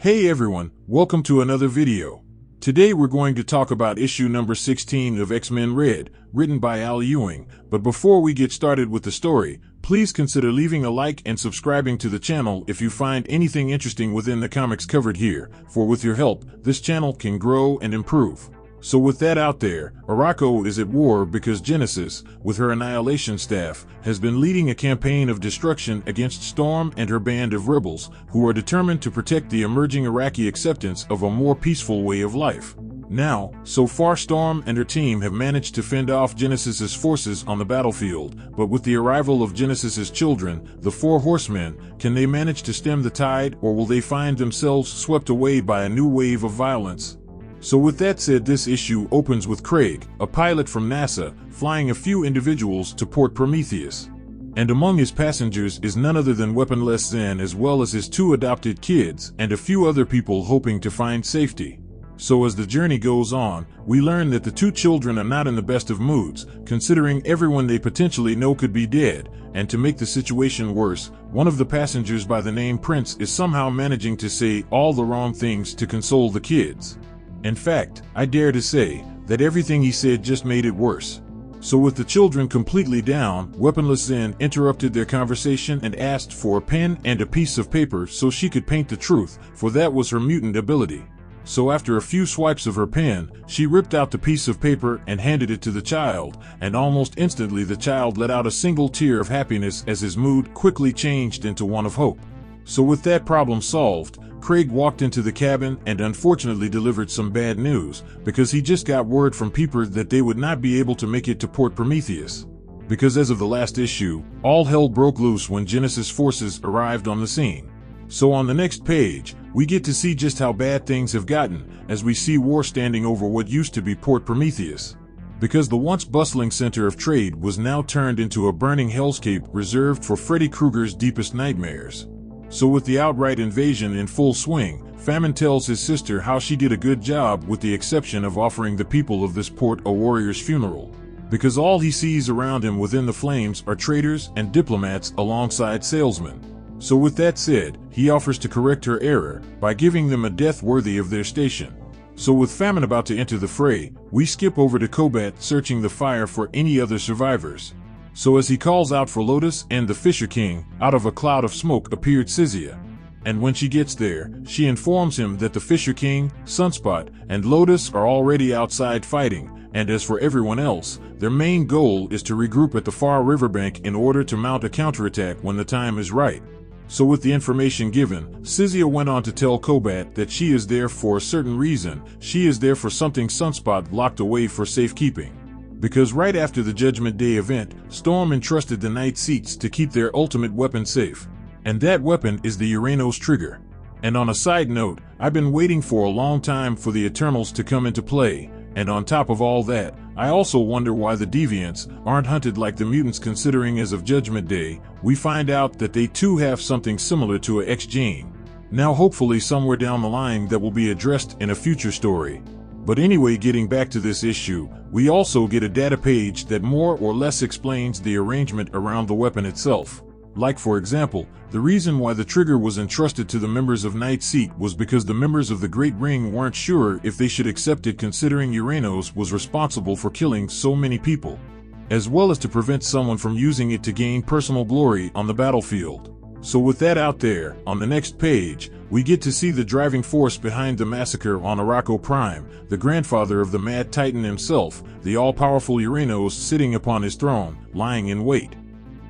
Hey everyone, welcome to another video. Today we're going to talk about issue number 16 of X-Men Red, written by Al Ewing, but before we get started with the story, please consider leaving a like and subscribing to the channel if you find anything interesting within the comics covered here, for with your help, this channel can grow and improve. So with that out there, Arakko is at war because Genesis, with her Annihilation staff, has been leading a campaign of destruction against Storm and her band of rebels, who are determined to protect the emerging Iraqi acceptance of a more peaceful way of life. Now, so far Storm and her team have managed to fend off Genesis's forces on the battlefield, but with the arrival of Genesis's children, the Four Horsemen, can they manage to stem the tide, or will they find themselves swept away by a new wave of violence? So with that said, this issue opens with Craig, a pilot from NASA, flying a few individuals to Port Prometheus. And among his passengers is none other than weaponless Zen, as well as his two adopted kids and a few other people hoping to find safety. So as the journey goes on, we learn that the two children are not in the best of moods, considering everyone they potentially know could be dead, and to make the situation worse, one of the passengers by the name Prince is somehow managing to say all the wrong things to console the kids. In fact, I dare to say that everything he said just made it worse. So with the children completely down, weaponless Zen interrupted their conversation and asked for a pen and a piece of paper so she could paint the truth, for that was her mutant ability. So after a few swipes of her pen, she ripped out the piece of paper and handed it to the child, and almost instantly the child let out a single tear of happiness as his mood quickly changed into one of hope. So with that problem solved, Craig walked into the cabin and unfortunately delivered some bad news, because he just got word from Peeper that they would not be able to make it to Port Prometheus. Because as of the last issue, all hell broke loose when Genesis forces arrived on the scene. So on the next page, we get to see just how bad things have gotten, as we see war standing over what used to be Port Prometheus. Because the once bustling center of trade was now turned into a burning hellscape reserved for Freddy Krueger's deepest nightmares. So with the outright invasion in full swing, Famine tells his sister how she did a good job with the exception of offering the people of this port a warrior's funeral. Because all he sees around him within the flames are traitors and diplomats alongside salesmen. So with that said, he offers to correct her error by giving them a death worthy of their station. So with Famine about to enter the fray, we skip over to Kobat searching the fire for any other survivors. So as he calls out for Lotus and the Fisher King, out of a cloud of smoke appeared Sizia. And when she gets there, she informs him that the Fisher King, Sunspot, and Lotus are already outside fighting, and as for everyone else, their main goal is to regroup at the far riverbank in order to mount a counterattack when the time is right. So with the information given, Sizia went on to tell Kobat that she is there for a certain reason. She is there for something Sunspot locked away for safekeeping. Because right after the Judgment Day event, Storm entrusted the Night Seats to keep their ultimate weapon safe. And that weapon is the Uranos trigger. And on a side note, I've been waiting for a long time for the Eternals to come into play, and on top of all that, I also wonder why the Deviants aren't hunted like the mutants, considering as of Judgment Day, we find out that they too have something similar to a X-gene. Now hopefully somewhere down the line that will be addressed in a future story. But anyway, getting back to this issue, we also get a data page that more or less explains the arrangement around the weapon itself. Like for example, the reason why the trigger was entrusted to the members of Night Seat was because the members of the Great Ring weren't sure if they should accept it, considering Uranos was responsible for killing so many people, as well as to prevent someone from using it to gain personal glory on the battlefield. So with that out there, on the next page, we get to see the driving force behind the massacre on Arakko Prime, the grandfather of the Mad Titan himself, the all-powerful Uranos sitting upon his throne, lying in wait.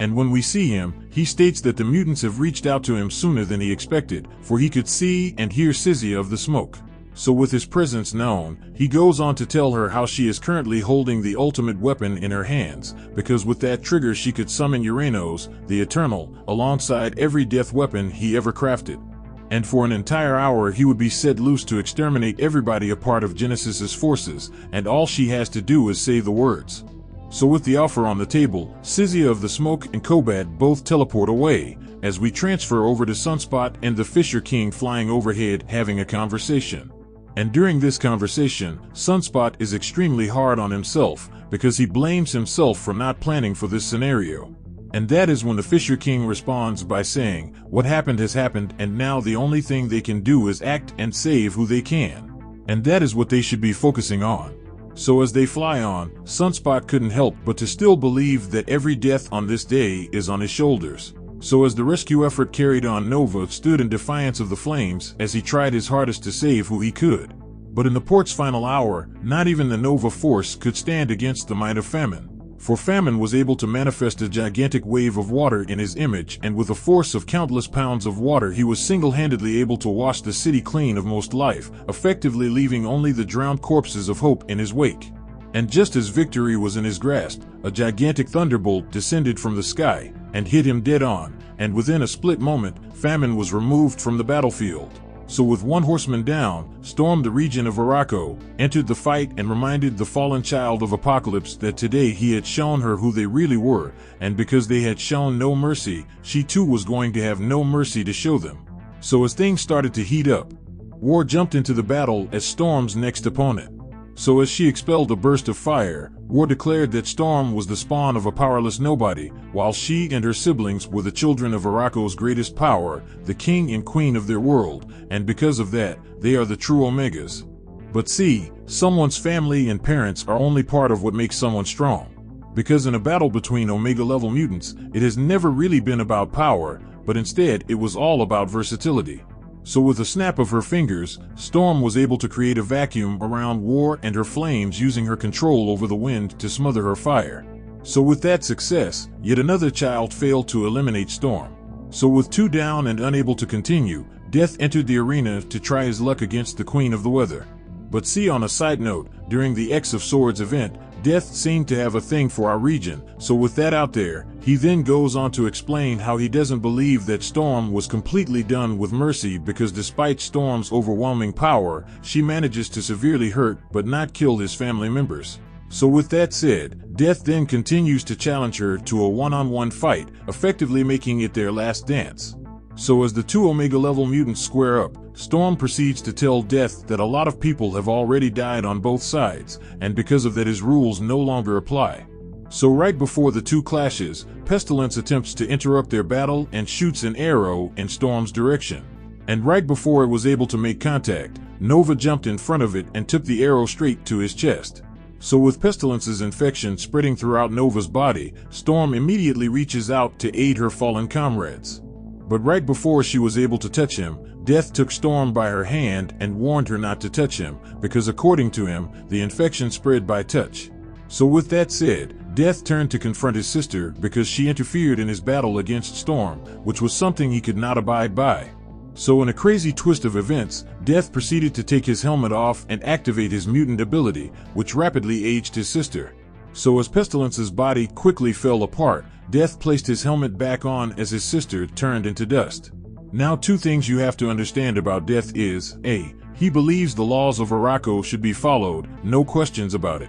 And when we see him, he states that the mutants have reached out to him sooner than he expected, for he could see and hear Sizia of the smoke. So with his presence known, he goes on to tell her how she is currently holding the ultimate weapon in her hands, because with that trigger she could summon Uranos, the Eternal, alongside every death weapon he ever crafted. And for an entire hour he would be set loose to exterminate everybody a part of Genesis's forces, and all she has to do is say the words. So with the offer on the table, Sizia of the Smoke and Kobat both teleport away, as we transfer over to Sunspot and the Fisher King flying overhead having a conversation. And during this conversation, Sunspot is extremely hard on himself, because he blames himself for not planning for this scenario. And that is when the Fisher King responds by saying, "What happened has happened, and now the only thing they can do is act and save who they can." And that is what they should be focusing on. So as they fly on, Sunspot couldn't help but to still believe that every death on this day is on his shoulders. So as the rescue effort carried on, Nova stood in defiance of the flames as he tried his hardest to save who he could. But in the port's final hour, not even the Nova force could stand against the might of Famine. For Famine was able to manifest a gigantic wave of water in his image, and with a force of countless pounds of water he was single-handedly able to wash the city clean of most life, effectively leaving only the drowned corpses of hope in his wake. And just as victory was in his grasp, a gigantic thunderbolt descended from the sky and hit him dead on, and within a split moment, Famine was removed from the battlefield. So with one horseman down, Storm, the region of Arakko, entered the fight and reminded the fallen child of Apocalypse that today he had shown her who they really were, and because they had shown no mercy, she too was going to have no mercy to show them. So as things started to heat up, War jumped into the battle as Storm's next opponent. So as she expelled a burst of fire, War declared that Storm was the spawn of a powerless nobody, while she and her siblings were the children of Arakko's greatest power, the king and queen of their world, and because of that, they are the true Omegas. But see, someone's family and parents are only part of what makes someone strong. Because in a battle between Omega-level mutants, it has never really been about power, but instead it was all about versatility. So with a snap of her fingers, Storm was able to create a vacuum around War and her flames using her control over the wind to smother her fire. So with that success, yet another child failed to eliminate Storm. So with two down and unable to continue, Death entered the arena to try his luck against the Queen of the Weather. But see, on a side note, during the X of Swords event, Death seemed to have a thing for our region, so with that out there, he then goes on to explain how he doesn't believe that Storm was completely done with mercy because despite Storm's overwhelming power, she manages to severely hurt but not kill his family members. So with that said, Death then continues to challenge her to a one-on-one fight, effectively making it their last dance. So as the two Omega-level mutants square up, Storm proceeds to tell Death that a lot of people have already died on both sides, and because of that his rules no longer apply. So right before the two clashes, Pestilence attempts to interrupt their battle and shoots an arrow in Storm's direction. And right before it was able to make contact, Nova jumped in front of it and took the arrow straight to his chest. So with Pestilence's infection spreading throughout Nova's body, Storm immediately reaches out to aid her fallen comrades. But right before she was able to touch him, Death took Storm by her hand and warned her not to touch him, because according to him, the infection spread by touch. So with that said, Death turned to confront his sister because she interfered in his battle against Storm, which was something he could not abide by. So in a crazy twist of events, Death proceeded to take his helmet off and activate his mutant ability, which rapidly aged his sister. So as Pestilence's body quickly fell apart, Death placed his helmet back on as his sister turned into dust. Now two things you have to understand about Death is, A, he believes the laws of Arakko should be followed, no questions about it.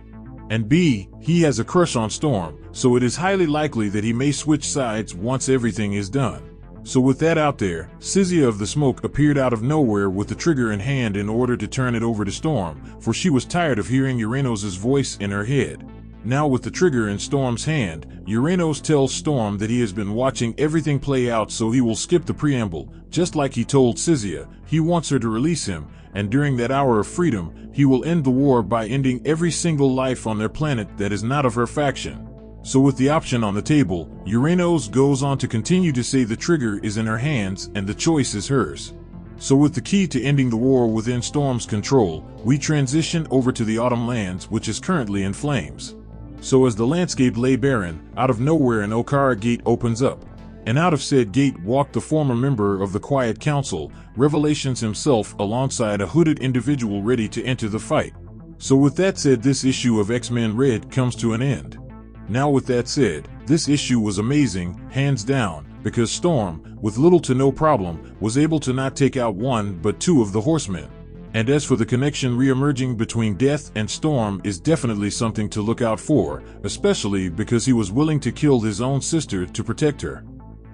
And B, he has a crush on Storm, so it is highly likely that he may switch sides once everything is done. So with that out there, Sizia of the Smoke appeared out of nowhere with the trigger in hand in order to turn it over to Storm, for she was tired of hearing Uranos' voice in her head. Now with the trigger in Storm's hand, Uranos tells Storm that he has been watching everything play out, so he will skip the preamble. Just like he told Sizia, he wants her to release him, and during that hour of freedom, he will end the war by ending every single life on their planet that is not of her faction. So with the option on the table, Uranos goes on to continue to say the trigger is in her hands and the choice is hers. So with the key to ending the war within Storm's control, we transition over to the Autumn Lands, which is currently in flames. So as the landscape lay barren, out of nowhere an Okkara gate opens up. And out of said gate walked the former member of the Quiet Council, Revelations himself, alongside a hooded individual ready to enter the fight. So with that said, this issue of X-Men Red comes to an end. Now with that said, this issue was amazing, hands down, because Storm, with little to no problem, was able to not take out one but two of the Horsemen. And as for the connection re-emerging between Death and Storm is definitely something to look out for, especially because he was willing to kill his own sister to protect her.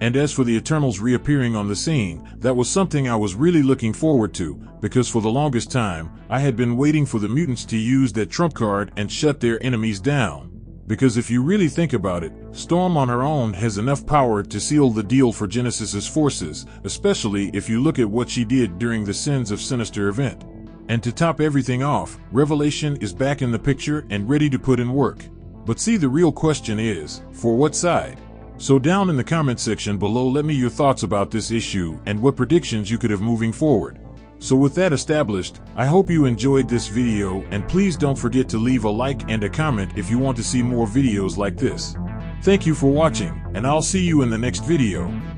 And as for the Eternals reappearing on the scene, that was something I was really looking forward to, because for the longest time, I had been waiting for the mutants to use that trump card and shut their enemies down. Because if you really think about it, Storm on her own has enough power to seal the deal for Genesis's forces, especially if you look at what she did during the Sins of Sinister event. And to top everything off, Revelation is back in the picture and ready to put in work. But see, the real question is, for what side? So down in the comment section below, let me your thoughts about this issue and what predictions you could have moving forward. So with that established, I hope you enjoyed this video, and please don't forget to leave a like and a comment if you want to see more videos like this. Thank you for watching, and I'll see you in the next video.